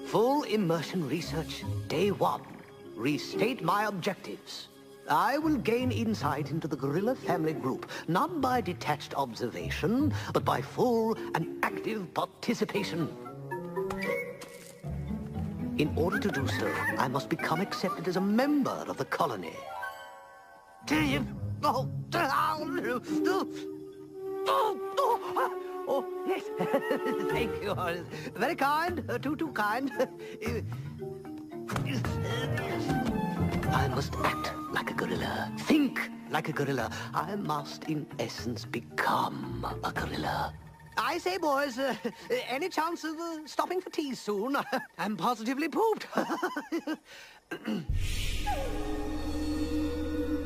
Full immersion research, day 1. Restate my objectives. I will gain insight into the gorilla family group, not by detached observation, but by full and active participation. In order to do so, I must become accepted as a member of the colony. Oh, yes. Thank you. Very kind. Too kind. I must act like a gorilla. Think like a gorilla. I must, in essence, become a gorilla. I say, boys, any chance of stopping for tea soon? I'm positively pooped.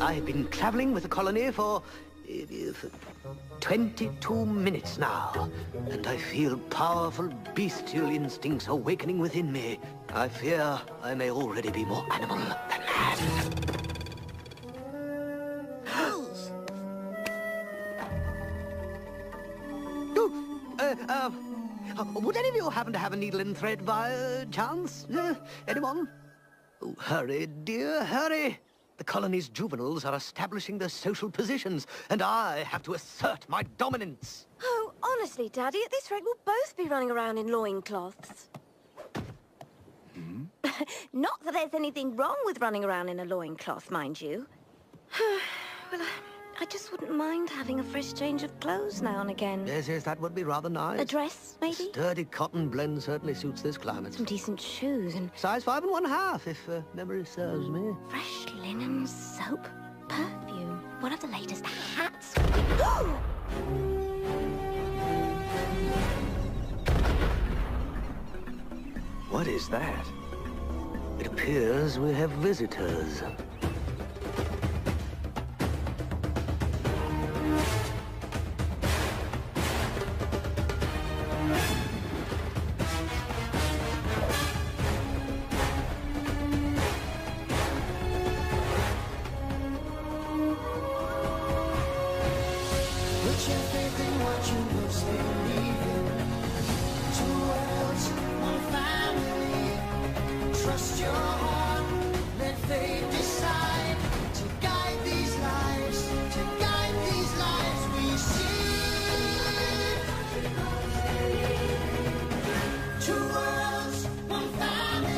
I've been traveling with the colony for 22 minutes now, and I feel powerful bestial instincts awakening within me. I fear I may already be more animal than man. Would any of you happen to have a needle and thread by chance? Anyone? Oh, hurry, dear, hurry. The colony's juveniles are establishing their social positions, and I have to assert my dominance. Oh, honestly, Daddy, at this rate we'll both be running around in loincloths. Hmm? Not that there's anything wrong with running around in a loincloth, mind you. Well, I just wouldn't mind having a fresh change of clothes now and again. Yes, that would be rather nice. A dress, maybe? Sturdy cotton blend certainly suits this climate. Some decent shoes and... Size 5 1/2, if memory serves me. Fresh linen, soap, perfume. One of the latest hats. What is that? It appears we have visitors. Trust your heart, let fate decide to guide these lives, we see. Two worlds, one family.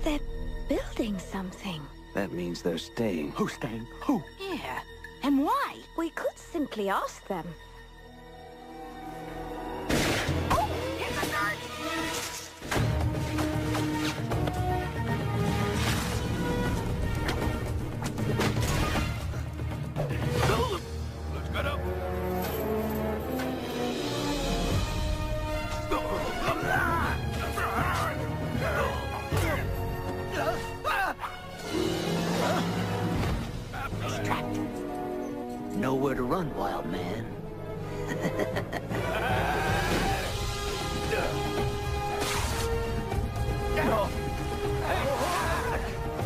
They're building something. That means they're staying. Who's staying? Who? Yeah. And why? We could simply ask them. Oh! In the dirt! Let's get up. Nowhere to run, wild man.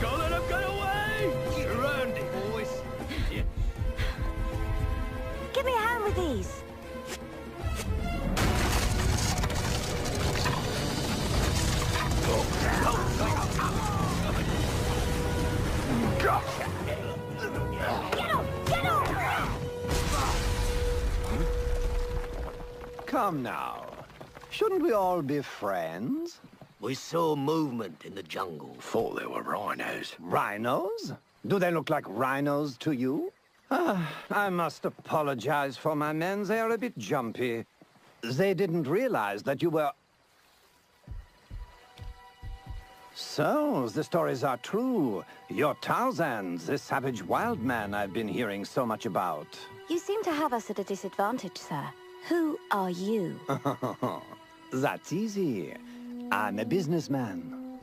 Don't let him get away! Surrounding, boys. Give me a hand with these. Come now. Shouldn't we all be friends? We saw movement in the jungle. Thought they were rhinos. Rhinos? Do they look like rhinos to you? I must apologize for my men. They are a bit jumpy. They didn't realize that you were... So, the stories are true. You're Tarzan, the savage wild man I've been hearing so much about. You seem to have us at a disadvantage, sir. Who are you? That's easy. I'm a businessman.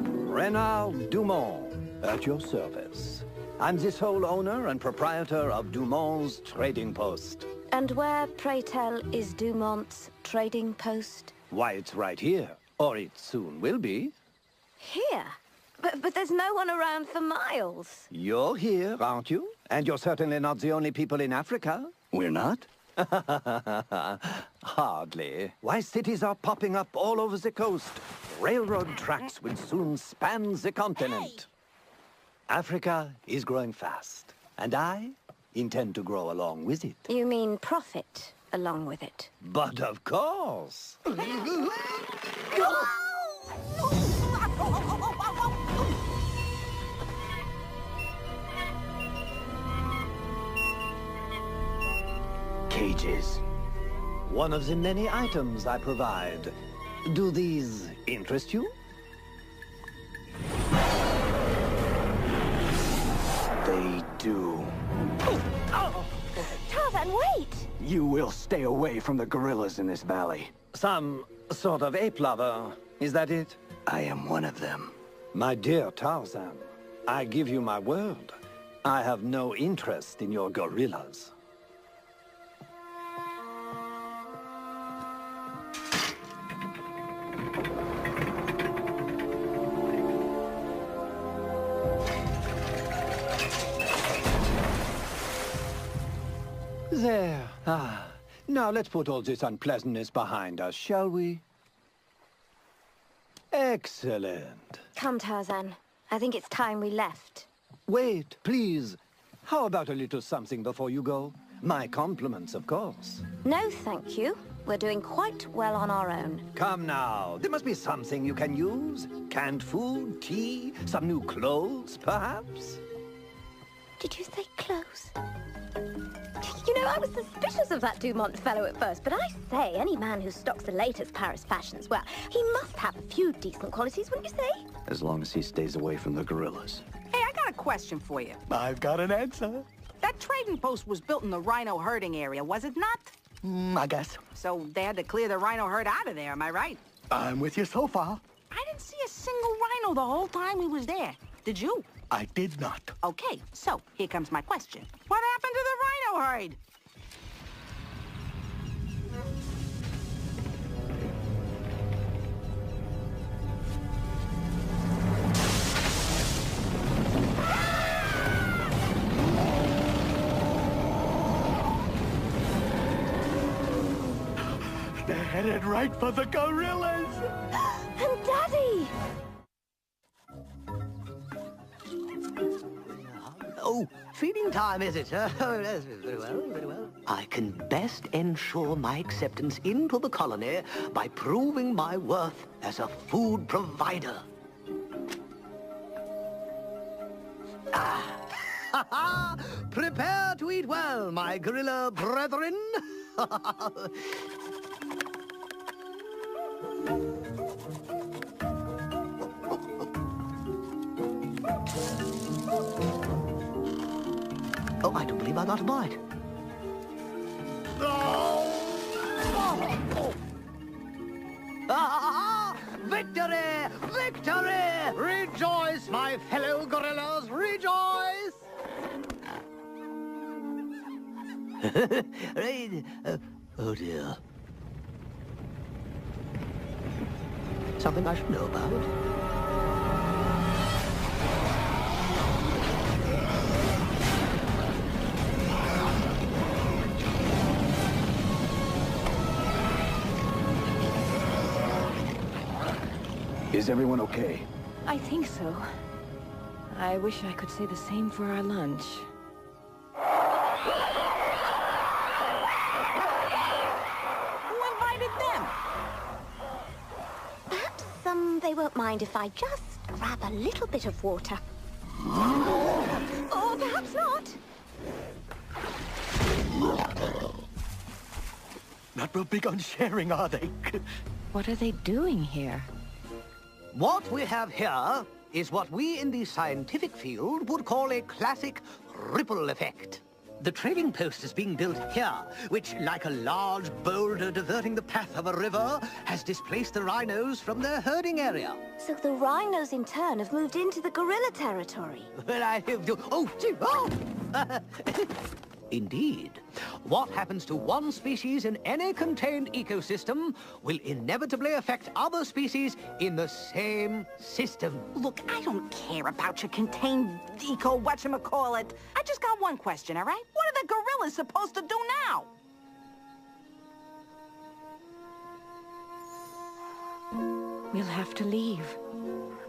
Renard Dumont, at your service. I'm the sole owner and proprietor of Dumont's Trading Post. And where, pray tell, is Dumont's trading post? Why, it's right here. Or it soon will be. Here? But there's no one around for miles. You're here, aren't you? And you're certainly not the only people in Africa. We're not? Hardly. Why, cities are popping up all over the coast. Railroad tracks will soon span the continent. Africa is growing fast, and I intend to grow along with it. You mean profit along with it? But of course. Cages. One of the many items I provide. Do these interest you? They do. Tarzan, wait! You will stay away from the gorillas in this valley. Some sort of ape lover, is that it? I am one of them. My dear Tarzan, I give you my word. I have no interest in your gorillas. There. Now let's put all this unpleasantness behind us, shall we? Excellent. Come, Tarzan. I think it's time we left. Wait, please. How about a little something before you go? My compliments, of course. No, thank you. We're doing quite well on our own. Come now. There must be something you can use. Canned food, tea, some new clothes, perhaps? Did you say clothes? You know, I was suspicious of that Dumont fellow at first, but I say, any man who stocks the latest Paris fashions, well, he must have a few decent qualities, wouldn't you say? As long as he stays away from the gorillas. Hey, I got a question for you. I've got an answer. That trading post was built in the rhino herding area, was it not? I guess. So they had to clear the rhino herd out of there, am I right? I'm with you so far. I didn't see a single rhino the whole time we was there. Did you? I did not. Okay, so here comes my question. What happened to the rhino herd? They're headed right for the gorillas. And Daddy! Oh, feeding time, is it? Oh, yes, very well, very well. I can best ensure my acceptance into the colony by proving my worth as a food provider. Ah! Prepare to eat well, my gorilla brethren. Oh, I do believe I got a bite. Victory! Victory! Rejoice, my fellow gorillas, rejoice! Oh dear. Something I should know about. Is everyone okay? I think so. I wish I could say the same for our lunch. Who invited them? Perhaps they won't mind if I just grab a little bit of water. Or perhaps not. Not real big on sharing, are they? What are they doing here? What we have here is what we in the scientific field would call a classic ripple effect. The trading post is being built here, which, like a large boulder diverting the path of a river, has displaced the rhinos from their herding area. So the rhinos, in turn, have moved into the gorilla territory. Well, I have to... Oh, gee, oh! Indeed. What happens to one species in any contained ecosystem will inevitably affect other species in the same system. Look, I don't care about your contained eco whatchamacallit. I just got one question, all right? What are the gorillas supposed to do now? We'll have to leave.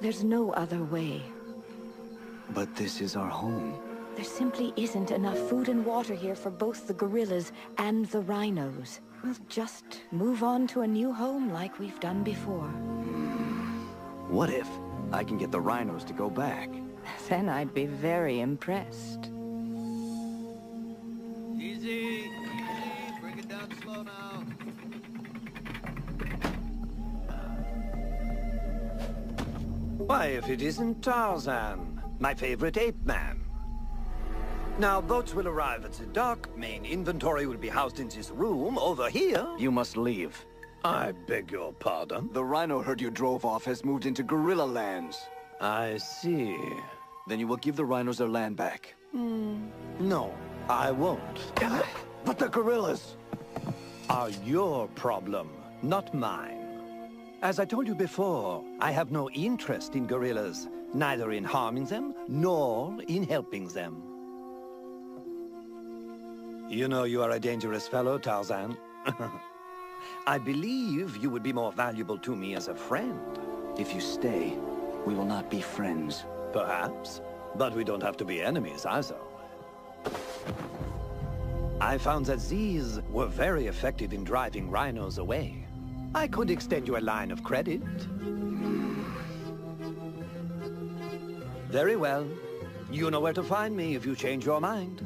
There's no other way. But this is our home. There simply isn't enough food and water here for both the gorillas and the rhinos. We'll just move on to a new home like we've done before. What if I can get the rhinos to go back? Then I'd be very impressed. Easy, bring it down slow now. Why, if it isn't Tarzan, my favorite ape man. Now, boats will arrive at the dock. Main inventory will be housed in this room over here. You must leave. I beg your pardon? The rhino herd you drove off has moved into gorilla lands. I see. Then you will give the rhinos their land back. No, I won't. But the gorillas! Are your problem, not mine. As I told you before, I have no interest in gorillas, neither in harming them, nor in helping them. You know you are a dangerous fellow, Tarzan. I believe you would be more valuable to me as a friend. If you stay, we will not be friends. Perhaps, but we don't have to be enemies either. I found that these were very effective in driving rhinos away. I could extend you a line of credit. Very well. You know where to find me if you change your mind.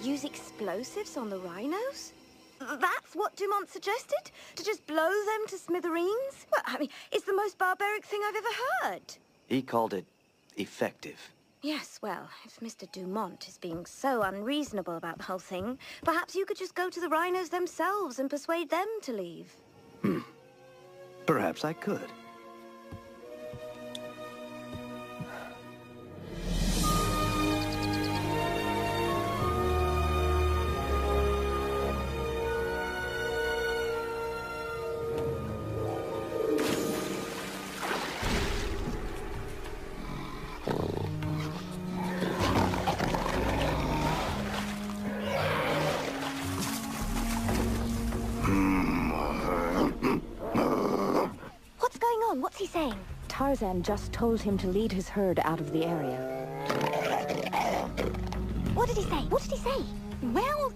Use explosives on the rhinos? That's what Dumont suggested? To just blow them to smithereens? Well, I mean, it's the most barbaric thing I've ever heard. He called it effective. Yes, well, if Mr. Dumont is being so unreasonable about the whole thing, perhaps you could just go to the rhinos themselves and persuade them to leave. Perhaps I could. What's he saying? Tarzan just told him to lead his herd out of the area. What did he say? What did he say? Well,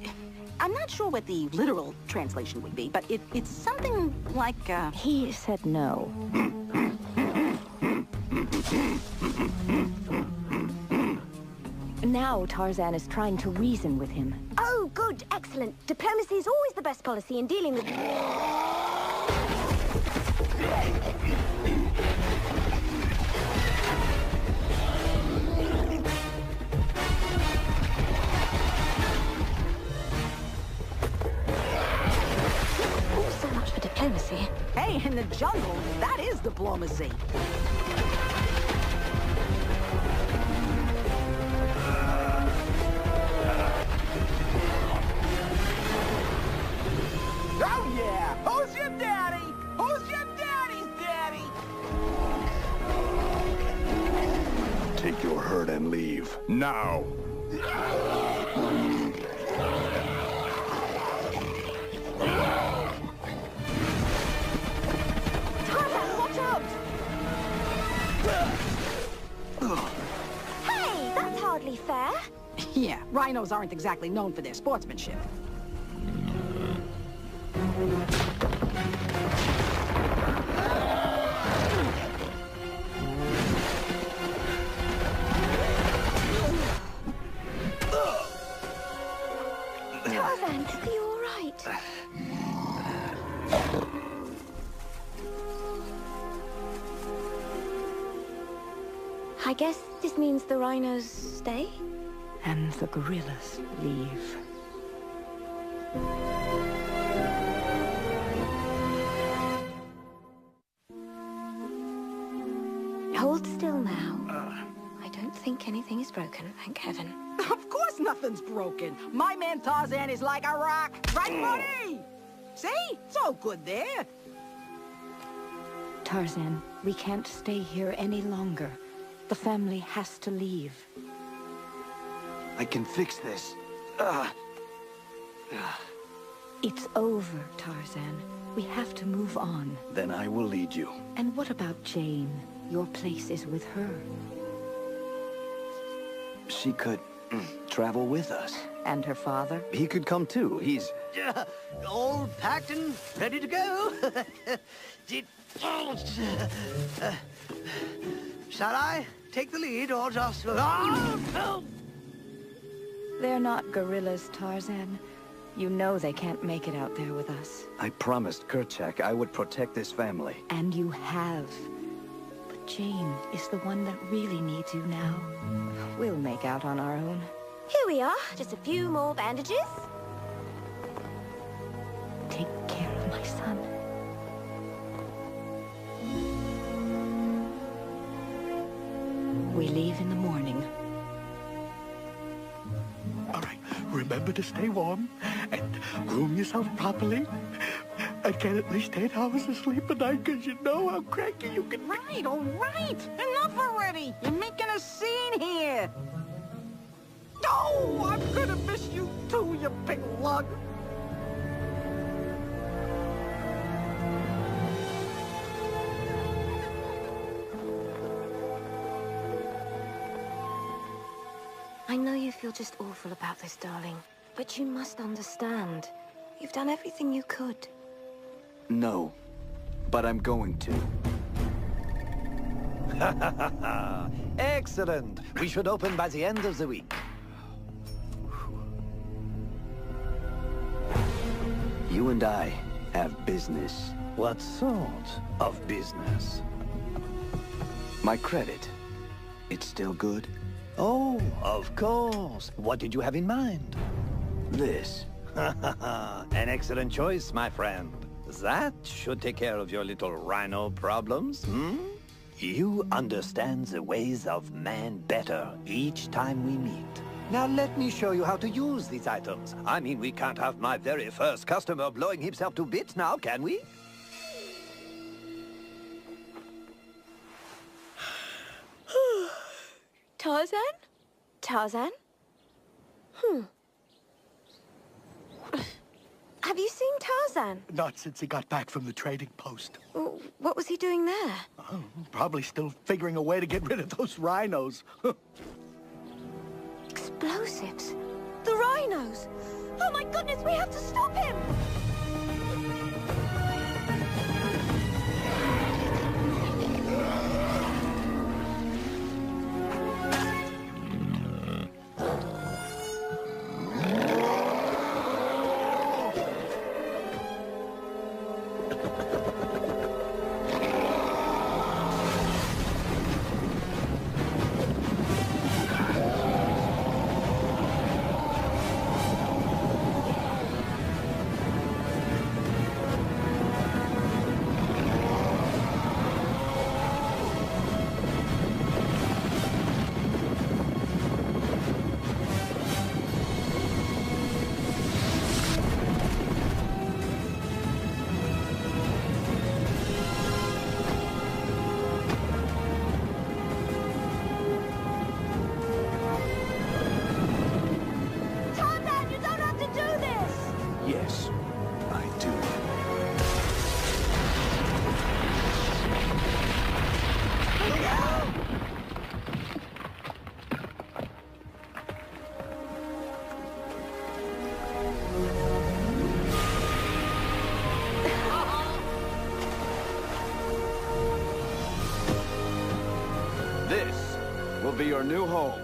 I'm not sure what the literal translation would be, but it's something like, He said no. Now Tarzan is trying to reason with him. Oh, good, excellent. Diplomacy is always the best policy in dealing with... Oh, so much for diplomacy. hey, in the jungle, that is diplomacy. Oh, yeah! Who's your daddy? Who's your daddy's daddy? Take your herd and leave. Now! Tarzan, watch out! Hey, that's hardly fair. Yeah, rhinos aren't exactly known for their sportsmanship. Tarzan, are you all right? I guess this means the rhinos stay? And the gorillas leave. Hold still now. I don't think anything is broken, thank heaven. Of course nothing's broken. My man Tarzan is like a rock. Right, buddy? See? It's all good there. Tarzan, we can't stay here any longer. The family has to leave. I can fix this. It's over, Tarzan. We have to move on. Then I will lead you. And what about Jane? Your place is with her. She could travel with us. And her father? He could come too. He's... All packed and ready to go. Shall I take the lead or just... Oh! They're not gorillas, Tarzan. You know they can't make it out there with us. I promised Kerchak I would protect this family. And you have. But Jane is the one that really needs you now. We'll make out on our own. Here we are, just a few more bandages. Take care of my son. We leave in the morning. All right, remember to stay warm and groom yourself properly. And get at least 8 hours of sleep a night, because you know how cranky you can be. Right, all right. Enough already. You're making a scene here. Oh, I'm gonna miss you too, you big lug. I know you feel just awful about this, darling. But you must understand. You've done everything you could. No, but I'm going to. Excellent. We should open by the end of the week. You and I have business. What sort of business? My credit, it's still good? Oh, of course. What did you have in mind? This. An excellent choice, my friend. That should take care of your little rhino problems, hmm? You understand the ways of man better each time we meet. Now let me show you how to use these items. I mean, we can't have my very first customer blowing himself to bits now, can we? Tarzan? Tarzan? Have you seen Tarzan? Not since he got back from the trading post. What was he doing there? Oh, probably still figuring a way to get rid of those rhinos. Explosives? The rhinos? Oh my goodness, we have to stop him! Yes, I do. This will be your new home.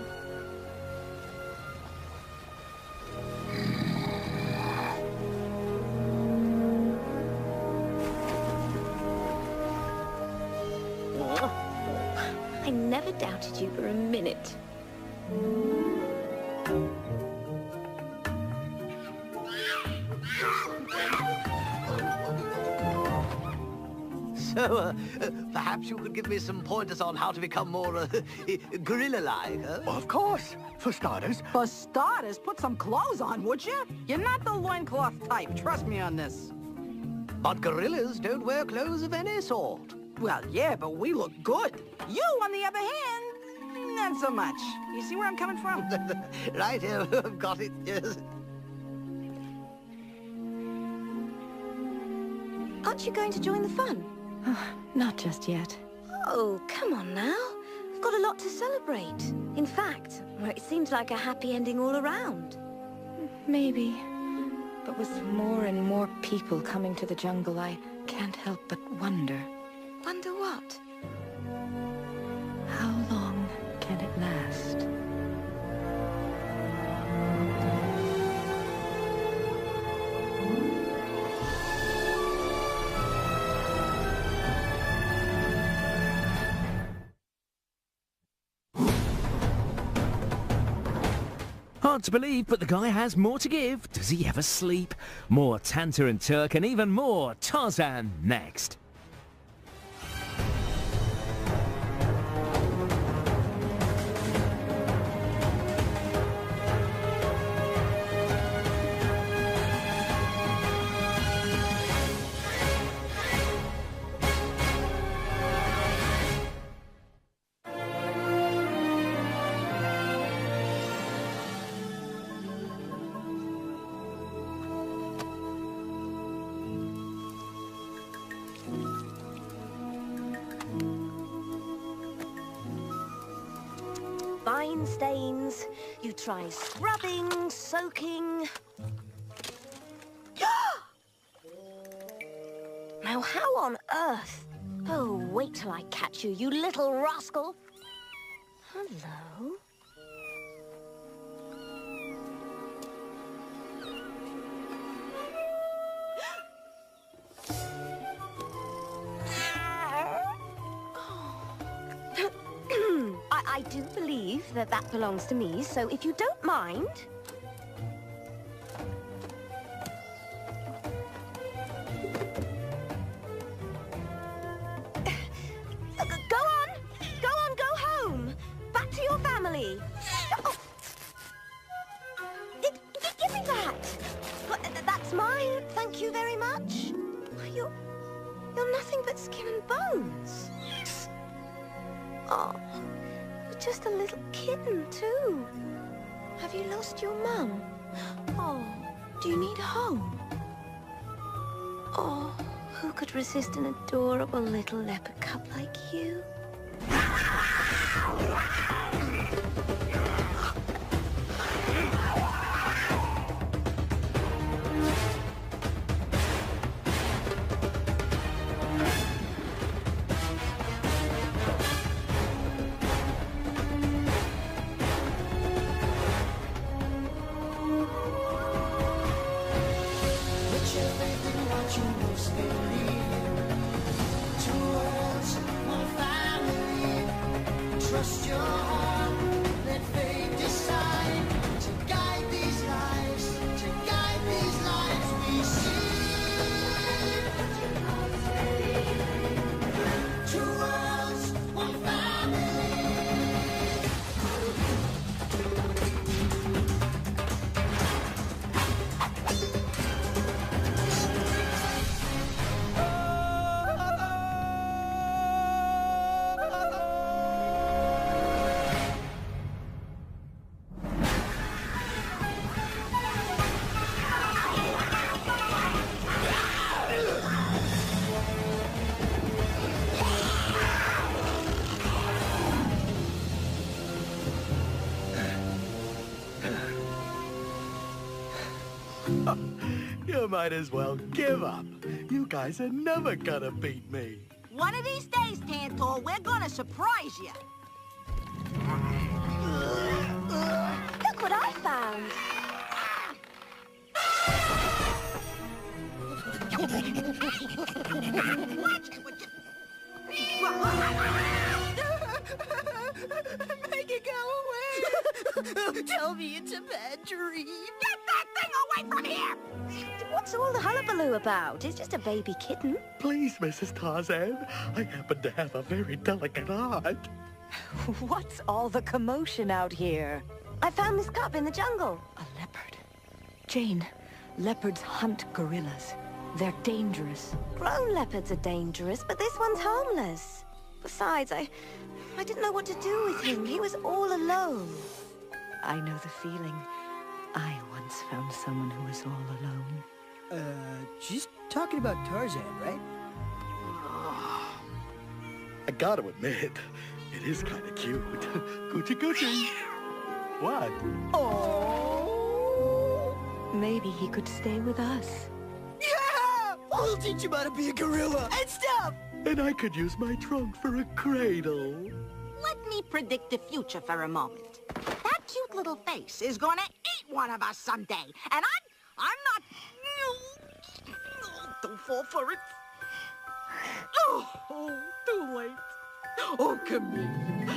I never never doubted you for a minute. So, perhaps you could give me some pointers on how to become more gorilla-like, huh? Of course. For starters, For starters, put some clothes on, would you? You're not the loincloth type. Trust me on this. But gorillas don't wear clothes of any sort. Well, yeah, but we look good. You, on the other hand, not so much. You see where I'm coming from? Right here, I've got it, yes. Aren't you going to join the fun? Not just yet. Oh, come on now. We've got a lot to celebrate. In fact, it seems like a happy ending all around. Maybe. But with more and more people coming to the jungle, I can't help but wonder. Wonder what? How long can it last? Hard to believe, but the guy has more to give. Does he ever sleep? More Tanta and Turk and even more Tarzan next. Fine stains. You try scrubbing, soaking. Now, how on earth? Oh, wait till I catch you, you little rascal. Hello? I do believe that that belongs to me, so if you don't mind... Go home! Back to your family! Oh. Give me that! That's mine, thank you very much. You're nothing but skin and bones. Oh, you're just a little kitten, too. Have you lost your mum? Oh, do you need a home? Oh, who could resist an adorable little leopard cub like you? Put your faith in what you most believe in. Two worlds, one family. Trust your heart, let fate decide to guide these lives, we see. Two worlds, one family. you might as well give up. You guys are never gonna beat me. One of these days, Tantor, we're gonna surprise you. Look what I found! Make it go away! Tell me it's a bad dream. Get that thing away from here! What's all the hullabaloo about? It's just a baby kitten. Please, Mrs. Tarzan, I happen to have a very delicate heart. What's all the commotion out here? I found this cub in the jungle. A leopard. Jane, leopards hunt gorillas. They're dangerous. Grown leopards are dangerous, but this one's harmless. Besides, I didn't know what to do with him. He was all alone. I know the feeling. I once found someone who was all alone. She's talking about Tarzan, right? I gotta admit, it is kind of cute. Coochie coochie. What? Oh! Maybe he could stay with us. Yeah! We'll teach him how to be a gorilla and stuff! And I could use my trunk for a cradle. Let me predict the future for a moment. That cute little face is gonna eat one of us someday, and I'm not... Don't fall for it. Oh, too late. Oh, come here.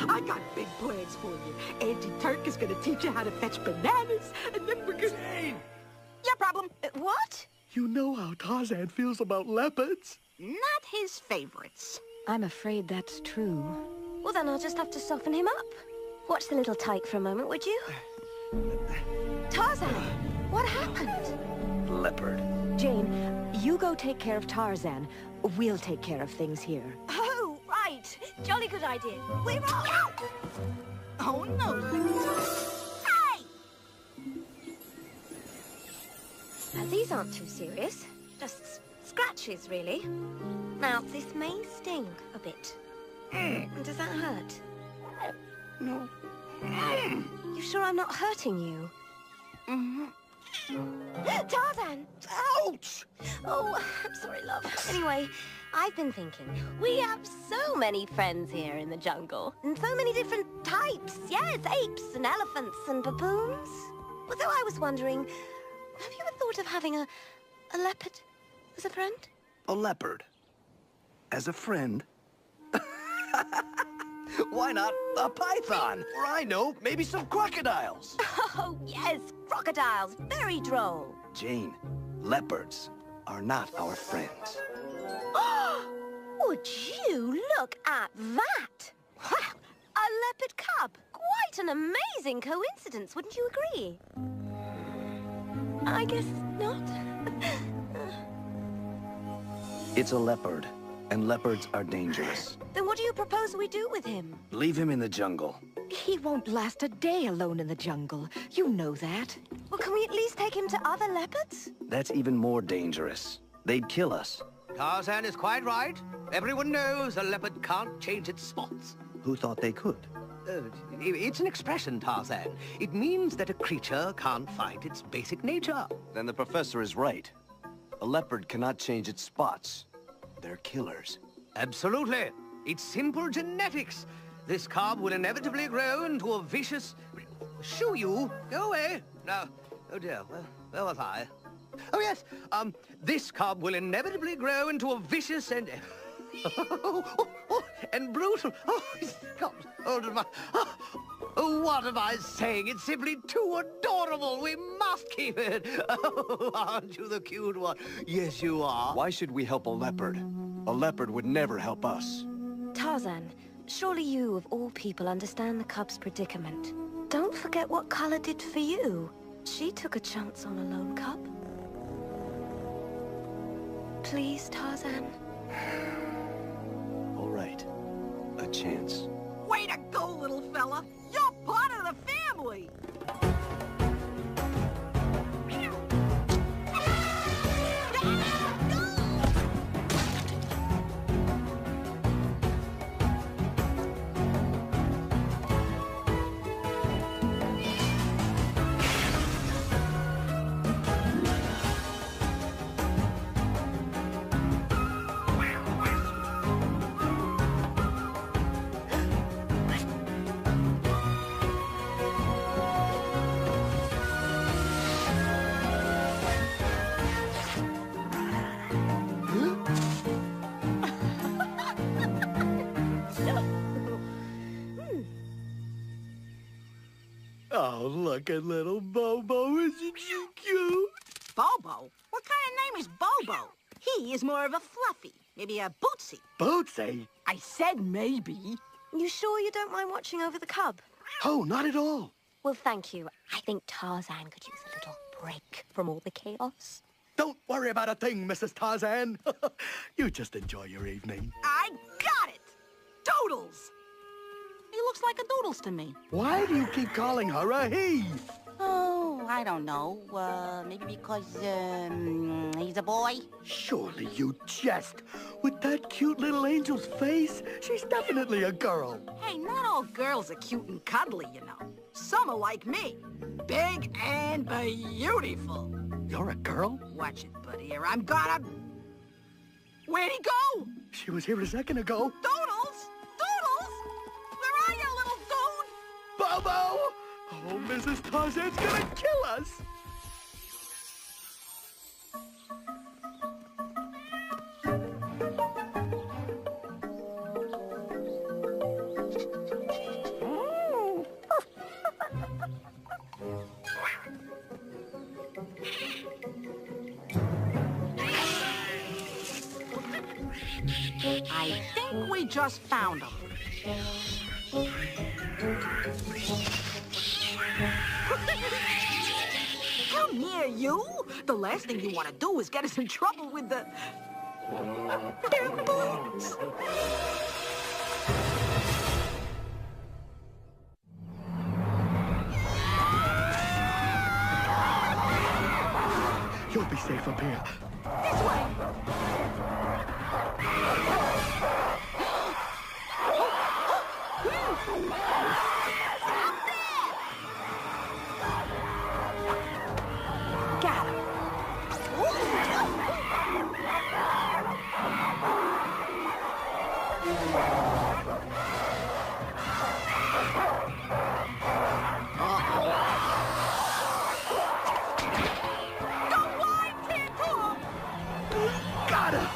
I got big plans for you. Auntie Turk is gonna teach you how to fetch bananas, and then we're gonna... Jane! Your problem. What? You know how Tarzan feels about leopards. Not his favorites. I'm afraid that's true. Well, then I'll just have to soften him up. Watch the little tyke for a moment, would you? Tarzan, what happened? Leopard. Jane, you go take care of Tarzan. We'll take care of things here. Oh, right. Jolly good idea. We're off. Oh, no. Hey! Now, these aren't too serious. Just scratches, really. Now, this may sting a bit. Does that hurt? No. You sure I'm not hurting you? Tarzan! Ouch! Oh, I'm sorry, love. Anyway, I've been thinking, we have so many friends here in the jungle. And so many different types. Yes, apes and elephants and baboons. Well, so I was wondering, have you ever thought of having a leopard as a friend? A leopard. As a friend? Why not a python? Or I know, maybe some crocodiles. Oh, yes, crocodiles. Very droll. Jane, leopards are not our friends. Would you look at that? Wow, a leopard cub. Quite an amazing coincidence, wouldn't you agree? I guess not. It's a leopard, and leopards are dangerous. Then what do you propose we do with him? Leave him in the jungle. He won't last a day alone in the jungle. You know that. Well, can we at least take him to other leopards? That's even more dangerous. They'd kill us. Tarzan is quite right. Everyone knows a leopard can't change its spots. Who thought they could? It's an expression, Tarzan. It means that a creature can't find its basic nature. Then the professor is right. A leopard cannot change its spots. They're killers. Absolutely. It's simple genetics. This cub will inevitably grow into a vicious... Shoo you! Go away! No. Oh dear, where was I? Oh yes, this cub will inevitably grow into a vicious and... and brutal... Oh, he's got hold of my... Oh, what am I saying? It's simply too adorable. We must keep it. Oh, aren't you the cute one? Yes, you are. Why should we help a leopard? A leopard would never help us. Tarzan, surely you, of all people, understand the cub's predicament. Don't forget what Kala did for you. She took a chance on a lone cub. Please, Tarzan. All right. A chance. Way to go, little fella. You're part of the family. Look at little Bobo, isn't she cute? Bobo? What kind of name is Bobo? He is more of a Fluffy. Maybe a Bootsy. Bootsy? I said maybe. You sure you don't mind watching over the cub? Oh, not at all. Well, thank you. I think Tarzan could use a little break from all the chaos. Don't worry about a thing, Mrs. Tarzan. You just enjoy your evening. I got it! Doodles! He looks like a Doodles to me. Why do you keep calling her a he? Oh, I don't know. Maybe because, he's a boy? Surely you jest. With that cute little angel's face, she's definitely a girl. Hey, not all girls are cute and cuddly, you know. Some are like me. Big and beautiful. You're a girl? Watch it, buddy, or I'm gonna... Where'd he go? She was here a second ago. Doodles! Doodles! Where are you, little dude? Bobo! Oh, Mrs. Tarzan's gonna kill us! I think we just found him. Come here, you! The last thing you want to do is get us in trouble with the... boots! You'll be safe up here. This way! Got him. Got her!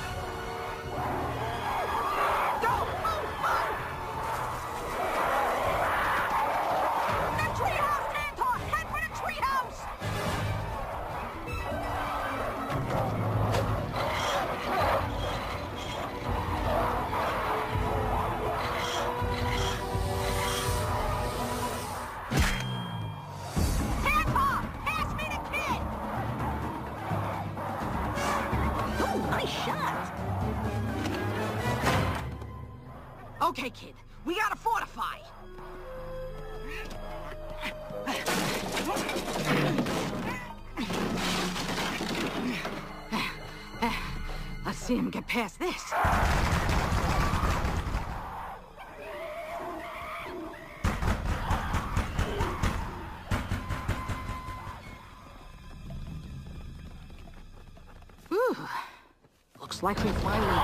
Okay, kid, we gotta fortify. Let's see him get past this. Whew. Looks like we finally...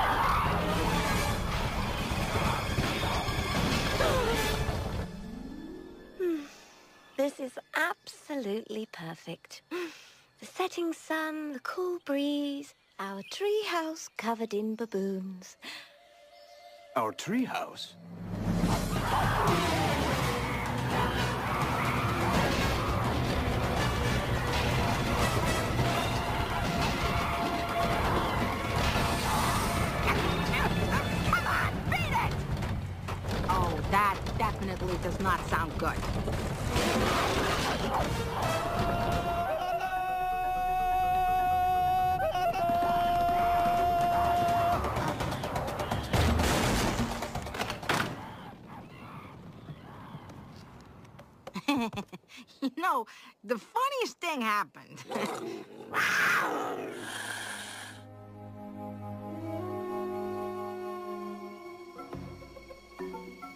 This is absolutely perfect. The setting sun, the cool breeze, our treehouse covered in baboons. Our treehouse? Come on, beat it! Oh, that definitely does not sound good. You know, the funniest thing happened.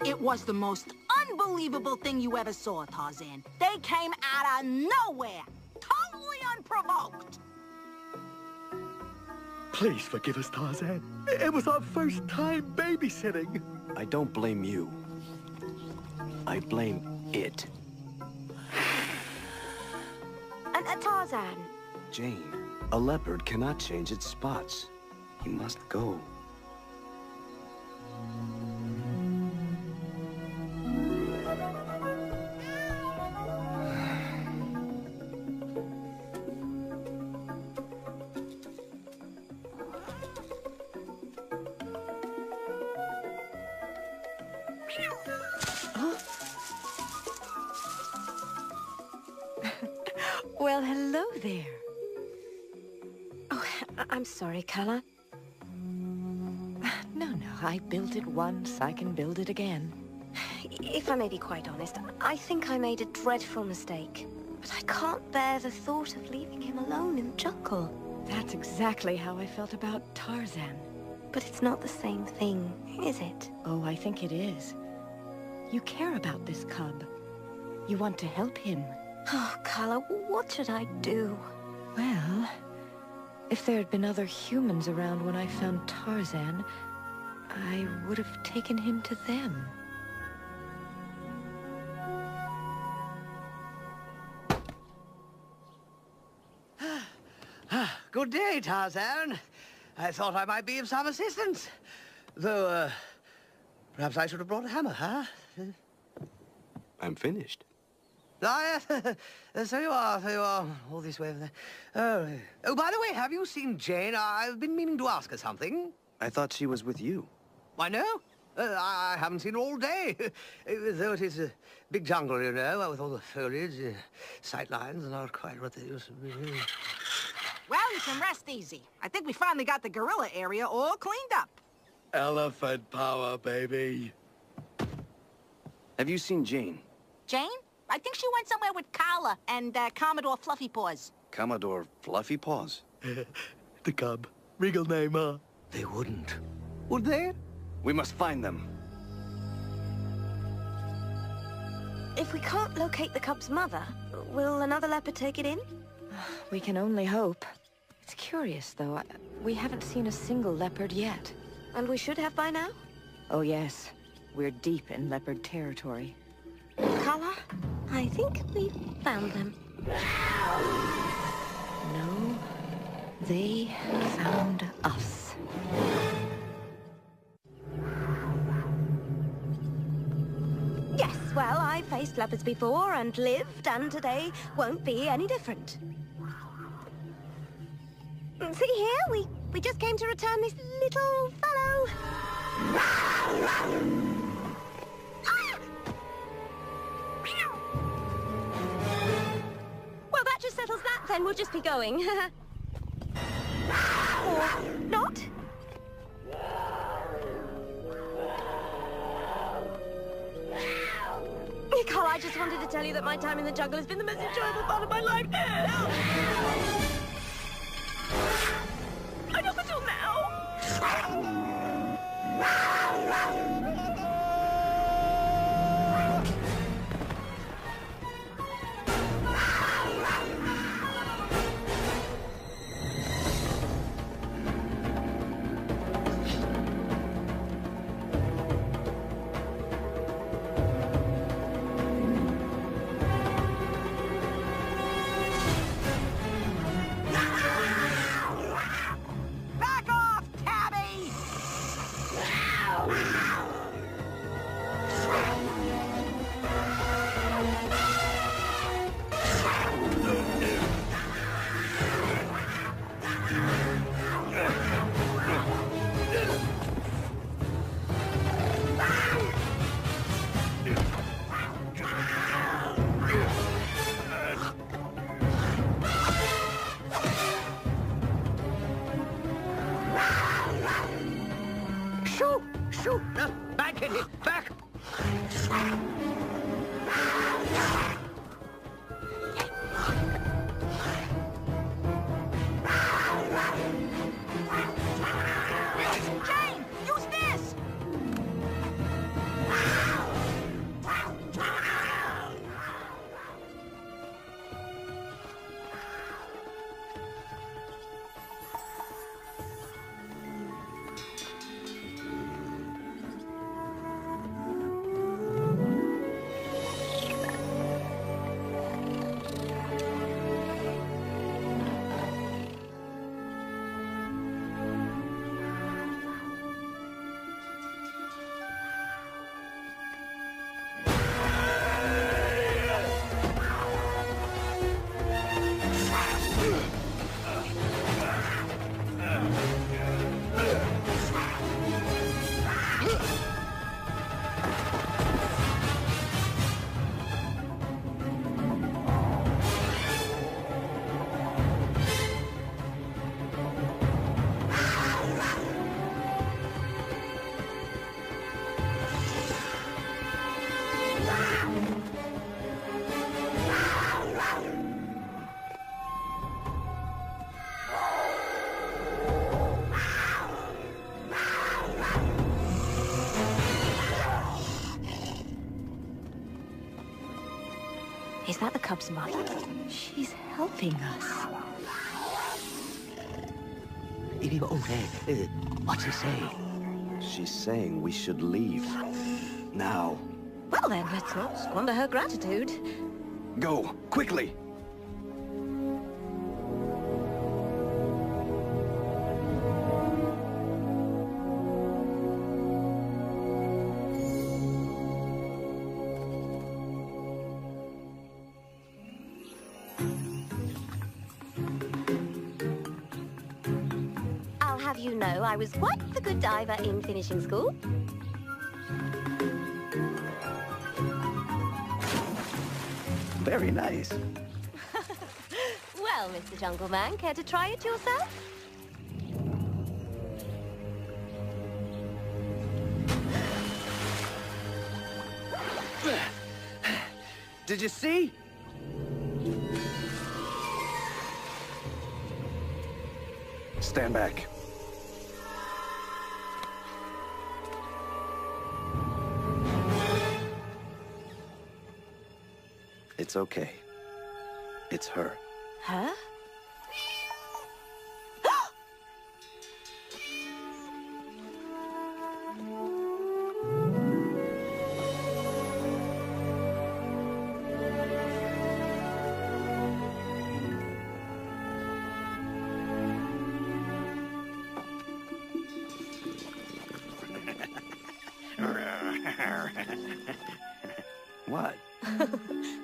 It was the most unbelievable thing you ever saw, Tarzan. They came out of nowhere, totally unprovoked. Please forgive us, Tarzan. It was our first time babysitting. I don't blame you. I blame it. And Tarzan. Jane, a leopard cannot change its spots. He must go. hello there. Oh, I'm sorry, Kala. No, I built it once. I can build it again. If I may be quite honest, I think I made a dreadful mistake. But I can't bear the thought of leaving him alone in the jungle. That's exactly how I felt about Tarzan. But it's not the same thing, is it? Oh, I think it is. You care about this cub. You want to help him. Oh, Kala, what should I do? Well, if there had been other humans around when I found Tarzan, I would have taken him to them. Good day, Tarzan. I thought I might be of some assistance. Though, perhaps I should have brought a hammer, huh? I'm finished. Ah, yes. So you are. All this way over there. Oh, by the way, have you seen Jane? I've been meaning to ask her something. I thought she was with you. I know. I haven't seen her all day. Though it is a big jungle, you know, with all the foliage, sight lines are not quite what they used to be. Well, you can rest easy. I think we finally got the gorilla area all cleaned up. Elephant power, baby. Have you seen Jane? Jane? I think she went somewhere with Kala and Commodore Fluffy Paws. Commodore Fluffy Paws? The cub. Regal name, huh? They wouldn't. Would they? We must find them. If we can't locate the cub's mother, will another leopard take it in? We can only hope. It's curious, though. We haven't seen a single leopard yet. And we should have by now? Oh, yes. We're deep in leopard territory. Kala, I think we found them. No, they found us. Yes, well, I've faced leopards before and lived, and today won't be any different. See here, we just came to return this little fellow. Well, that just settles that, then. We'll just be going. Or not. Carl, I just wanted to tell you that my time in the jungle has been the most enjoyable part of my life. And up until now. Back off, Tabby! Shoot! Shoot! Back at it! Back! Jane, use this! Is that the cub's mother? She's helping us. What's he saying? She's saying we should leave. Now. Well then, let's not squander her gratitude. Go, quickly! I'll have you know I was quite the good diver in finishing school. Very nice. Well, Mr. Jungle Man, care to try it yourself? Did you see? Stand back. It's okay. It's her. Her? What?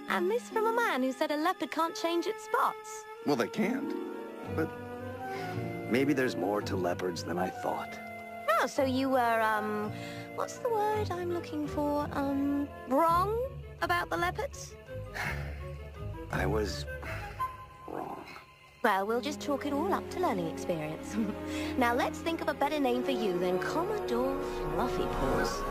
And this from a man who said a leopard can't change its spots. Well, they can't. But maybe there's more to leopards than I thought. Oh, so you were, what's the word I'm looking for? Wrong about the leopards? I was wrong. Well, we'll just chalk it all up to learning experience. Now let's think of a better name for you than Commodore Fluffy Paws.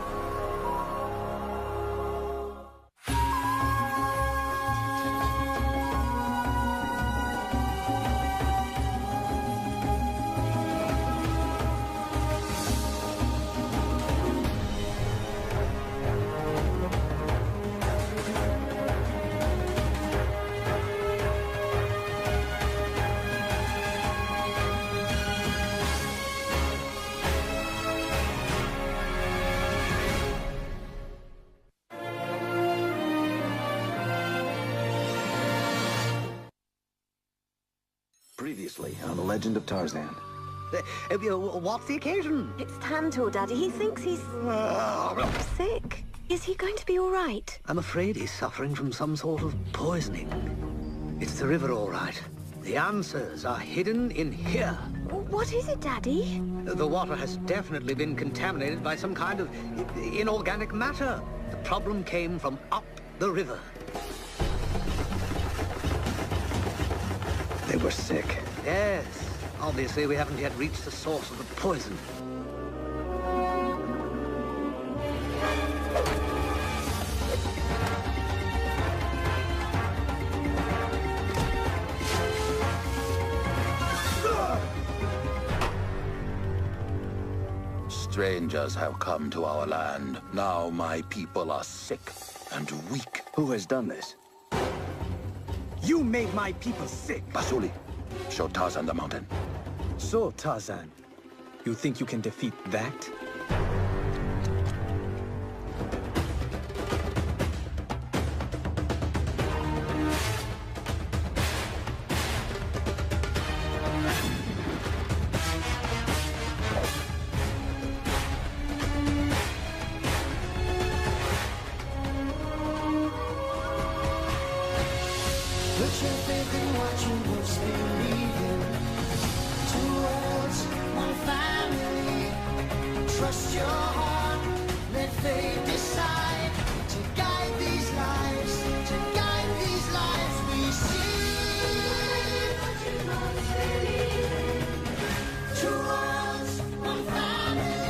Previously on The Legend of Tarzan. What's the occasion? It's Tantor, Daddy. He thinks he's sick. Is he going to be all right? I'm afraid he's suffering from some sort of poisoning. It's the river, all right. The answers are hidden in here. What is it, Daddy? The water has definitely been contaminated by some kind of inorganic matter. The problem came from up the river. They were sick. Yes. Obviously, we haven't yet reached the source of the poison. Strangers have come to our land. Now my people are sick and weak. Who has done this? You made my people sick. Basuli, show Tarzan the mountain. So, Tarzan, you think you can defeat that? Put your faith in what you most believe in. Two worlds, one family. Trust your heart, let fate decide. To guide these lives, to guide these lives we see. Two worlds, one family.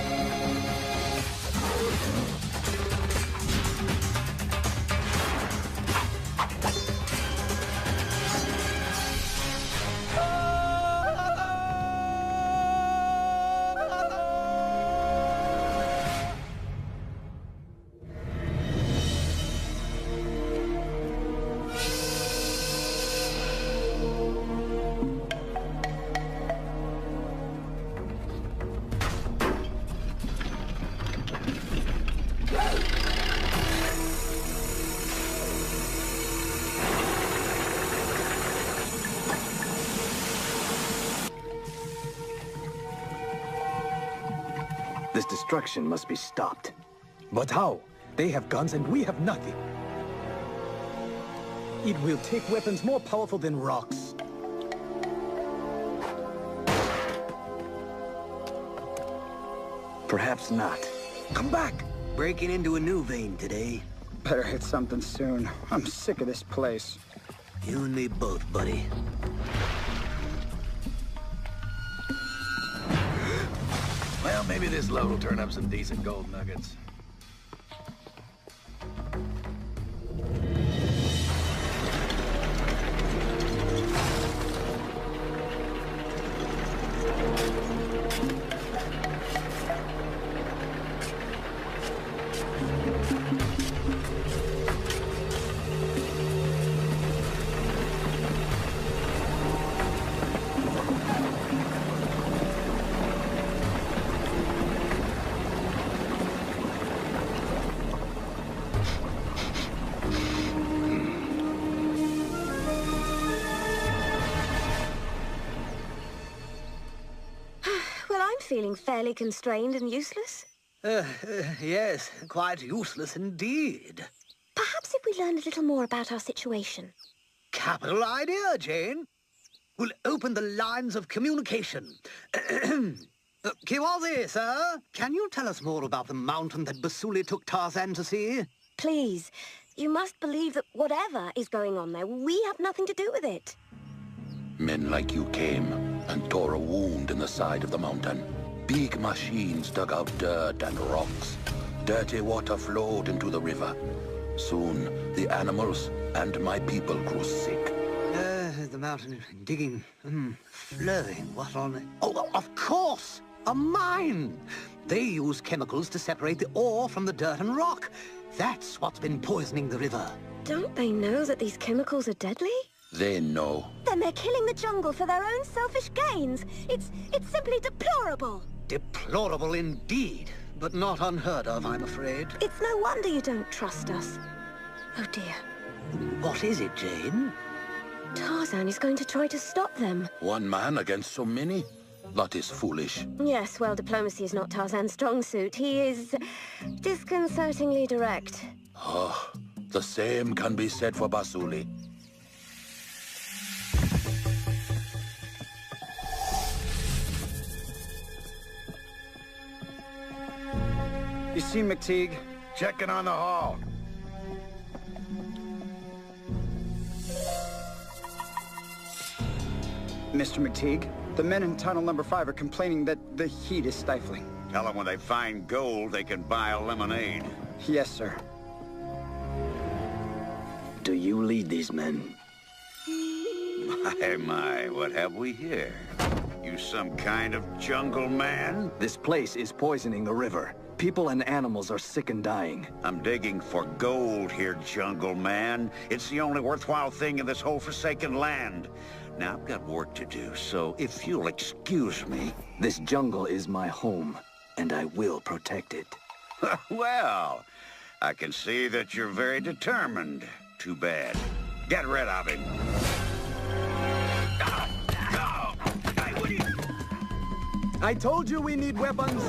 This destruction must be stopped. But how? They have guns and we have nothing. It will take weapons more powerful than rocks. Perhaps not. Come back! Breaking into a new vein today. Better hit something soon. I'm sick of this place. You and me both, buddy. Well, maybe this load will turn up some decent gold nuggets. Feeling fairly constrained and useless? Yes, quite useless indeed. Perhaps if we learn a little more about our situation. Capital idea, Jane. We'll open the lines of communication. Kiwazi, sir, can you tell us more about the mountain that Basuli took Tarzan to see? Please, you must believe that whatever is going on there, we have nothing to do with it. Men like you came and tore a wound in the side of the mountain. Big machines dug out dirt and rocks. Dirty water flowed into the river. Soon, the animals and my people grew sick. The mountain digging, flowing, what on... Oh, of course! A mine! They use chemicals to separate the ore from the dirt and rock. That's what's been poisoning the river. Don't they know that these chemicals are deadly? They know. Then they're killing the jungle for their own selfish gains. It's simply deplorable. Deplorable indeed, but not unheard of, I'm afraid. It's no wonder you don't trust us. Oh dear. What is it, Jane? Tarzan is going to try to stop them. One man against so many? That is foolish. Yes, well, diplomacy is not Tarzan's strong suit. He is disconcertingly direct. Oh, the same can be said for Basuli. You see McTeague? Checking on the hall. Mr. McTeague, the men in tunnel number 5 are complaining that the heat is stifling. Tell them when they find gold, they can buy a lemonade. Yes, sir. Do you lead these men? My, what have we here? You some kind of jungle man? This place is poisoning the river. People and animals are sick and dying. I'm digging for gold here, jungle man. It's the only worthwhile thing in this whole forsaken land. Now, I've got work to do, so if you'll excuse me... This jungle is my home, and I will protect it. Well, I can see that you're very determined. Too bad. Get rid of him. I told you we need weapons!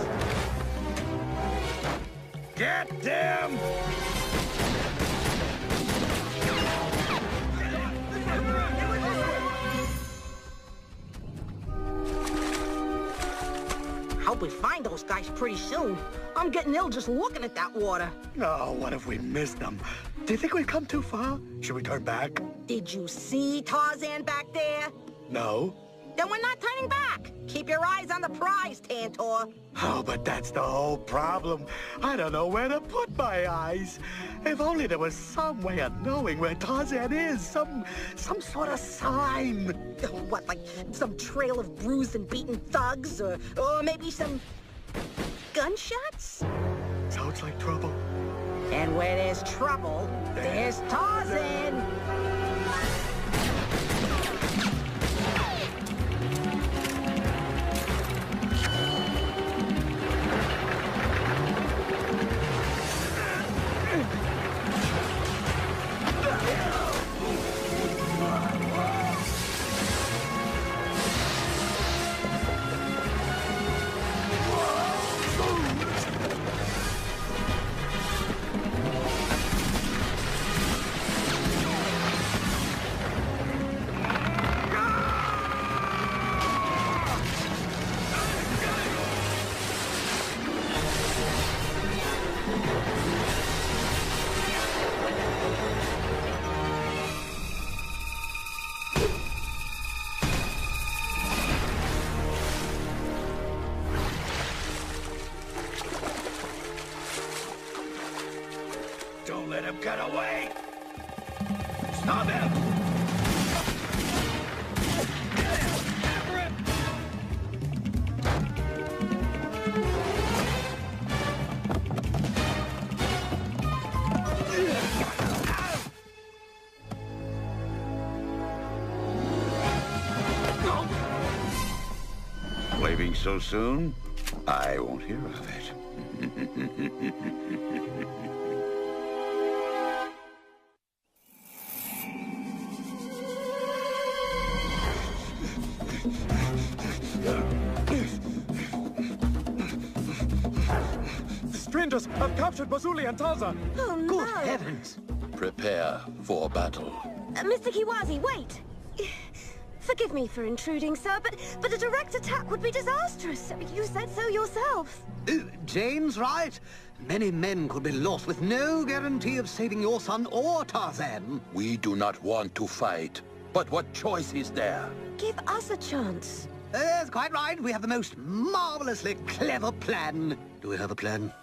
Get them! Hope we find those guys pretty soon. I'm getting ill just looking at that water. Oh, what if we missed them? Do you think we've come too far? Should we turn back? Did you see Tarzan back there? No. Then we're not turning back. Keep your eyes on the prize, Tantor. Oh, but that's the whole problem. I don't know where to put my eyes. If only there was some way of knowing where Tarzan is. Some sort of sign. What, like some trail of bruised and beaten thugs? Or maybe some gunshots? Sounds like trouble. And where there's trouble, there's Tarzan. away! Stop him! After him! Leaving so soon? I won't hear of it. The strangers have captured Bazuli and Tarzan. Oh, no. Good heavens! Prepare for battle. Mr. Kiwazi, wait! Forgive me for intruding, sir, but a direct attack would be disastrous. You said so yourself. Jane's right. Many men could be lost with no guarantee of saving your son or Tarzan. We do not want to fight, but what choice is there? Give us a chance. That's quite right. We have the most marvelously clever plan. Do we have a plan?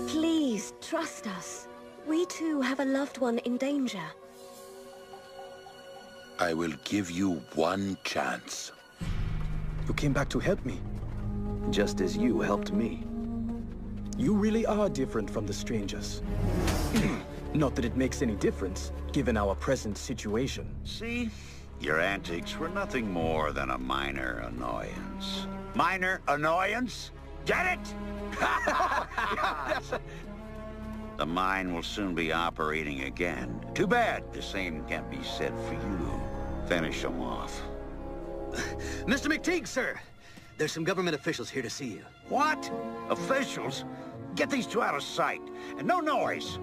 Please, trust us. We too have a loved one in danger. I will give you one chance. You came back to help me. Just as you helped me. You really are different from the strangers. Not that it makes any difference, given our present situation. See? Your antics were nothing more than a minor annoyance. Minor annoyance? Get it? The mine will soon be operating again. Too bad the same can't be said for you. Finish them off. Mr. McTeague, sir. There's some government officials here to see you. What? Officials? Get these two out of sight. And no noise.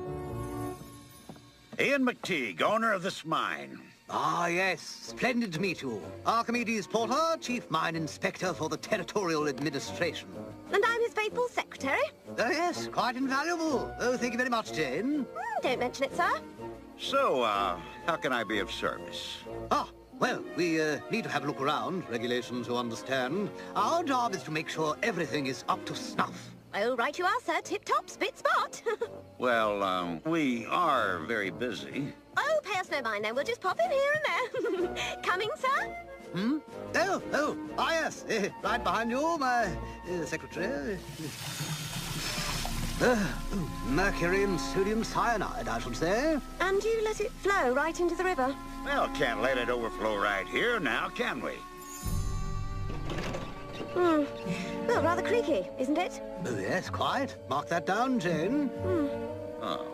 Ian McTeague, owner of this mine. Ah, yes. Splendid to meet you. Archimedes Porter, Chief Mine Inspector for the Territorial Administration. And I'm his faithful secretary. Yes, quite invaluable. Oh, thank you very much, Jane. Don't mention it, sir. So, how can I be of service? Ah, well, we need to have a look around. Regulations to understand. Our job is to make sure everything is up to snuff. Oh, right you are, sir. Tip-top, spit spot. Well, we are very busy. Oh, pay us no mind then. We'll just pop in here and there. Coming, sir? Hmm? Yes. Right behind you, my secretary. Mercury and sodium cyanide, I should say. And you let it flow right into the river? Well, can't let it overflow right here now, can we? Well, rather creaky, isn't it? Oh, yes, quite. Mark that down, Jane. Oh.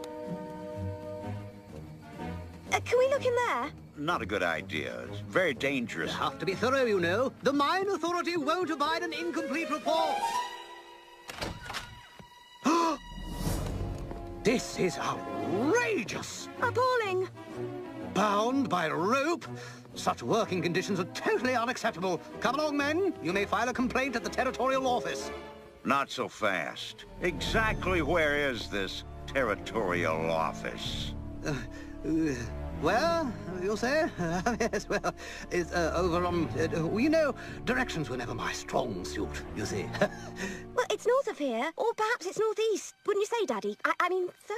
Can we look in there? Not a good idea. It's very dangerous. You have to be thorough, you know. The Mine Authority won't abide an incomplete report. This is outrageous! Appalling! Bound by rope? Such working conditions are totally unacceptable. Come along, men. You may file a complaint at the Territorial Office. Not so fast. Exactly where is this Territorial Office? Where, you'll say? Yes, well, it's over on... you know, directions were never my strong suit, you see. Well, it's north of here, or perhaps it's northeast. Wouldn't you say, Daddy? I mean, sir?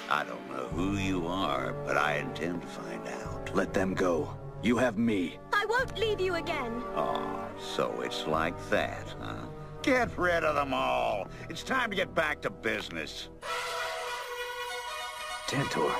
I don't know who you are, but I intend to find out. Let them go. You have me. I won't leave you again. Oh, so it's like that, huh? Get rid of them all. It's time to get back to business. Tantor.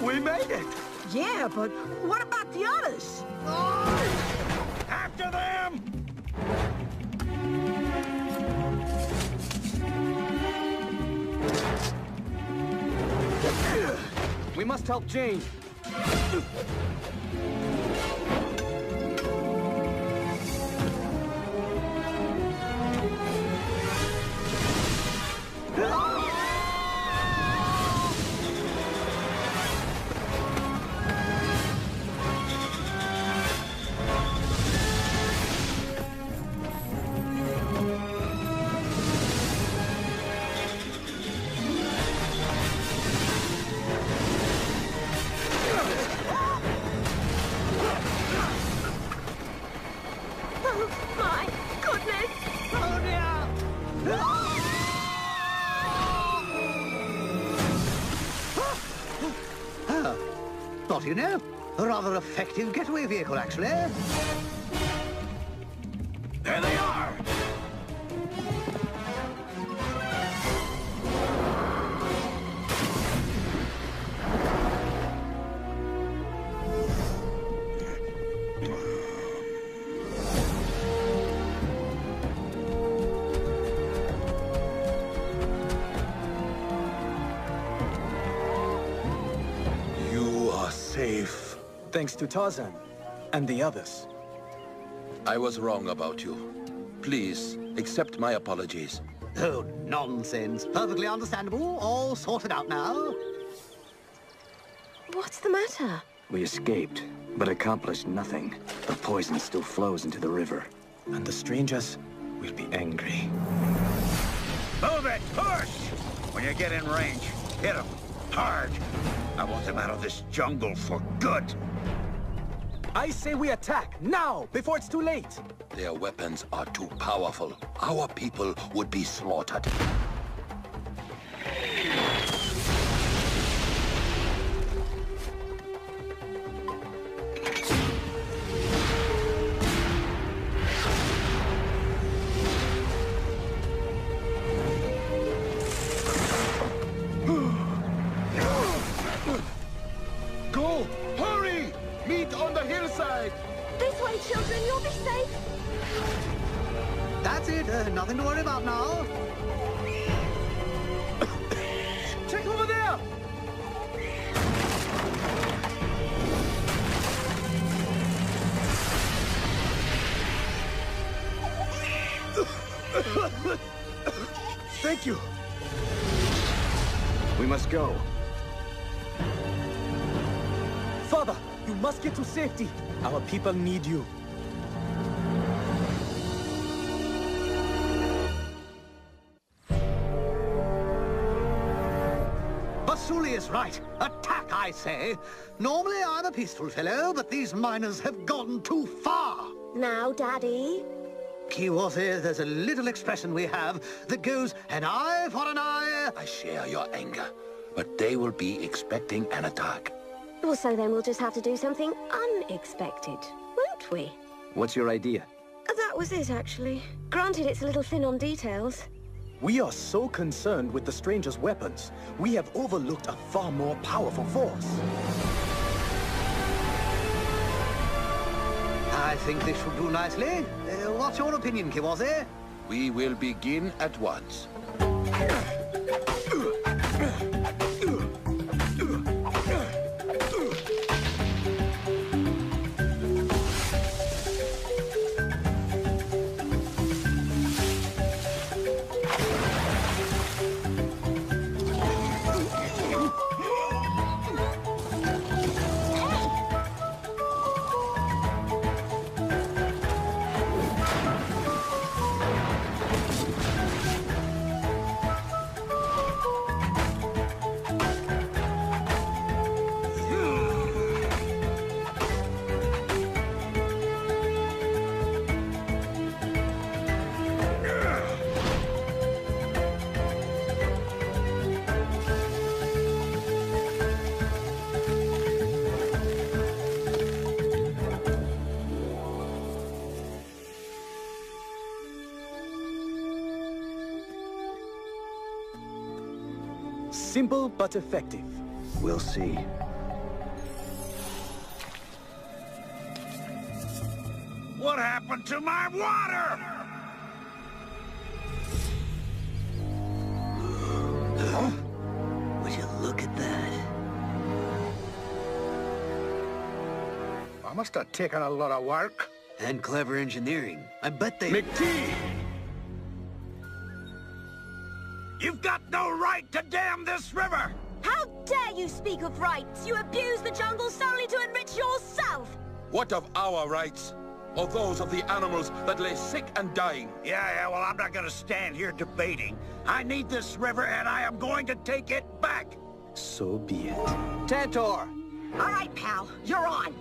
We made it! Yeah, but what about the others? After them! We must help Jane. spot, you know. A rather effective getaway vehicle, actually. There they are! Safe. Thanks to Tarzan and the others. I was wrong about you. Please, accept my apologies. Oh, nonsense. Perfectly understandable. All sorted out now. What's the matter? We escaped, but accomplished nothing. The poison still flows into the river. And the strangers will be angry. Move it! Push! When you get in range, hit them. Hard. I want them out of this jungle for good. I say we attack, now, before it's too late. Their weapons are too powerful. Our people would be slaughtered. Go! Hurry! Meet on the hillside! This way, children, you'll be safe. That's it. Nothing to worry about now. Check over there! Thank you. We must go. Father, you must get to safety. Our people need you. Basuli is right. Attack, I say. Normally I'm a peaceful fellow, but these miners have gone too far. Now, Daddy. Kiwaze, there's a little expression we have that goes, an eye for an eye. I share your anger, but they will be expecting an attack. Well, so then we'll just have to do something unexpected, won't we? What's your idea? That was it, actually. Granted, it's a little thin on details. We are so concerned with the strangers' weapons, we have overlooked a far more powerful force. I think this should do nicely. What's your opinion, Kiwaze? We will begin at once. Simple but effective. We'll see. What happened to my water? Would you look at that? I must have taken a lot of work. And clever engineering. I bet they... McTee! You've got no right to dam this river! How dare you speak of rights? You abuse the jungle solely to enrich yourself! What of our rights? Or those of the animals that lay sick and dying? Yeah, well, I'm not gonna stand here debating. I need this river, and I am going to take it back! So be it. Tantor! All right, pal, you're on.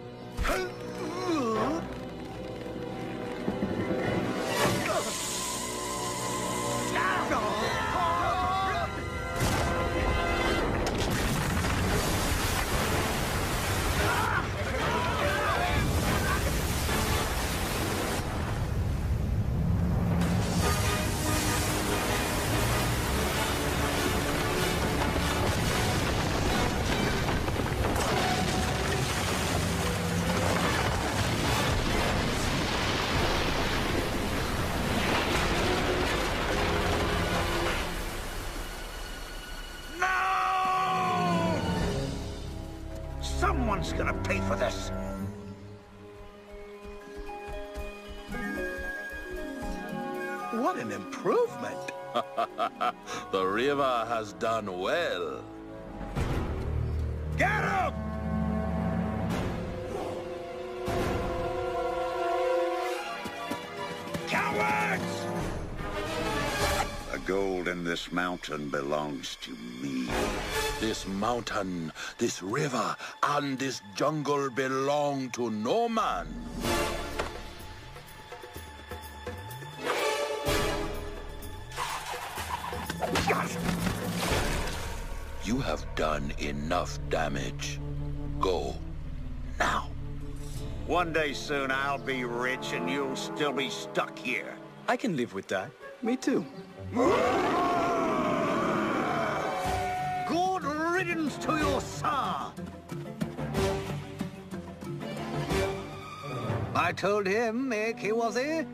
Someone's gonna pay for this. What an improvement. The river has done well. Get him! Cowards! The gold in this mountain belongs to me. This mountain, this river, and this jungle belong to no man. You have done enough damage. Go. Now. One day soon I'll be rich and you'll still be stuck here. I can live with that. Me too. Good riddance to you, sir. I told him, Mick, he was he?